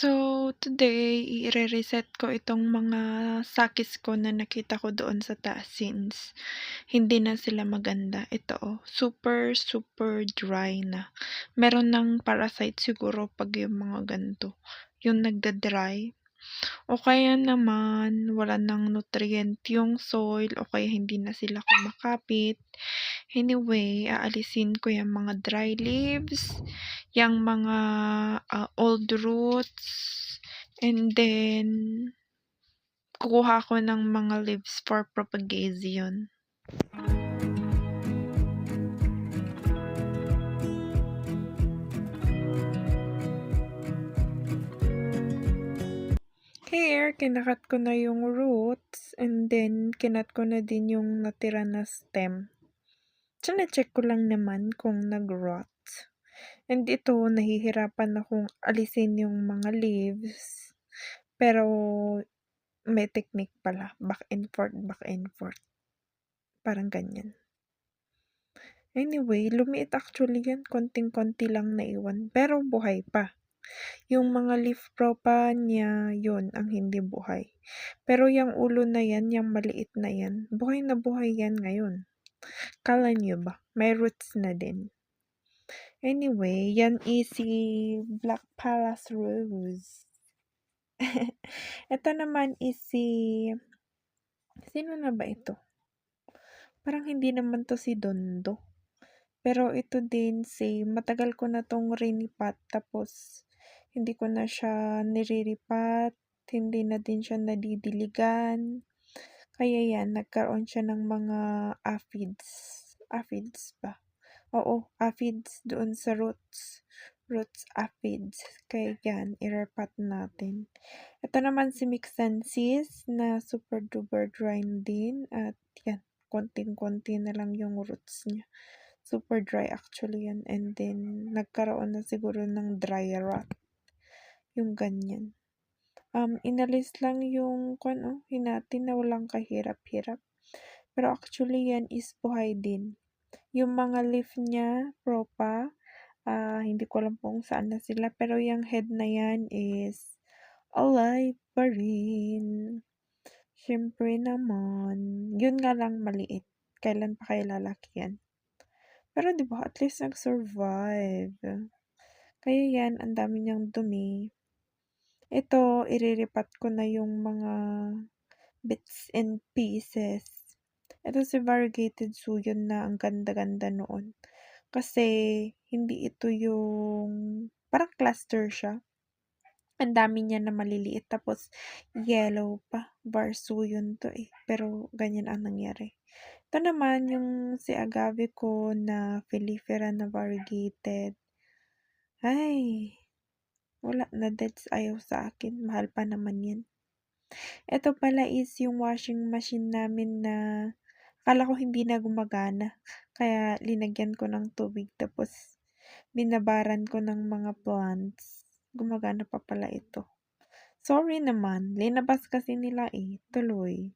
So, today ire-reset ko itong mga sakis ko na nakita ko doon sa taas since hindi na sila maganda. Ito, super, super dry na. Meron ng parasite siguro 'pag yung mga ganito, yung nagda-dry. O kaya naman wala ng nutrient yung soil o kaya hindi na sila kumakapit. Anyway, aalisin ko yung mga dry leaves, yung mga, old roots, and then kukuha ako ng mga leaves for propagation. Here, kinakat ko na yung roots and then kinat ko na din yung natira na stem. Chine-check ko lang naman kung nag-rot. And ito, nahihirapan akong alisin yung mga leaves. Pero may technique pala. Back and forth, back and forth. Parang ganyan. Anyway, lumiit actually yan. Konting-konti lang naiwan. Pero buhay pa. Yung mga leaf propa niya, yun ang hindi buhay. Pero yung ulo na yan, yung maliit na yan, buhay na buhay yan ngayon. Kala nyo ba? May roots na din. Anyway, yan is si Black Palace Rose. Ito naman is sino na ba ito? Parang hindi naman to si Dondo. Pero ito din matagal ko na tong rinipat tapos hindi ko na siya niriripat, hindi na din siya nadidiligan. Kaya yan, nagkaroon siya ng mga aphids. Aphids ba? Oo, aphids doon sa roots. Roots aphids. Kaya yan, i-repat natin. Ito naman si Mixensis na super duper dry din. At yan, konting-konti na lang yung roots niya. Super dry actually yan. And then, nagkaroon na siguro ng dry rot. Yung ganyan. Inalis lang yung hinati na walang kahirap-hirap. Pero actually yan is buhay din. Yung mga leaf niya, propa, hindi ko alam kung saan na sila. Pero yung head na yan is alive pa rin. Siyempre naman. Yun nga lang maliit. Kailan pa kaya lalaki yan? Pero diba, at least nag-survive. Kaya yan, ang dami niyang dumi. Ito, iriripat ko na yung mga bits and pieces. Ito si variegated suyon na ang ganda-ganda noon. Kasi, hindi ito yung, parang cluster siya. Ang dami niya na maliliit. Tapos, yellow pa. Varsuyon to eh. Pero, ganyan ang nangyari. Ito naman yung si agave ko na filifera na variegated. Ay, wala na deads ayaw sa akin. Mahal pa naman yan. Ito pala is yung washing machine namin na akala ko hindi na gumagana. Kaya linagyan ko ng tubig tapos binabaran ko ng mga plants. Gumagana pa pala ito. Sorry naman, linabas kasi nila eh, tuloy.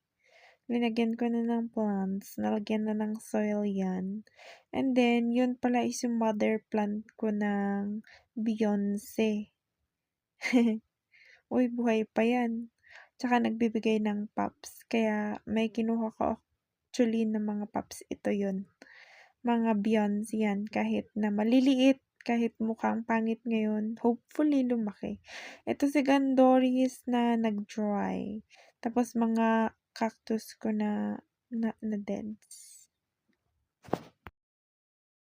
Linagyan ko na ng plants, nalagyan na ng soil yan. And then, yun pala is yung mother plant ko ng Beyonce. Uy, buhay pa yan. Tsaka nagbibigay ng pups. Kaya may kinuha ko actually ng mga pups. Ito yun. Mga Beyonce yan. Kahit na maliliit, kahit mukhang pangit ngayon, hopefully lumaki. Ito si Gandoris na nag-dry. Tapos mga cactus ko na deads.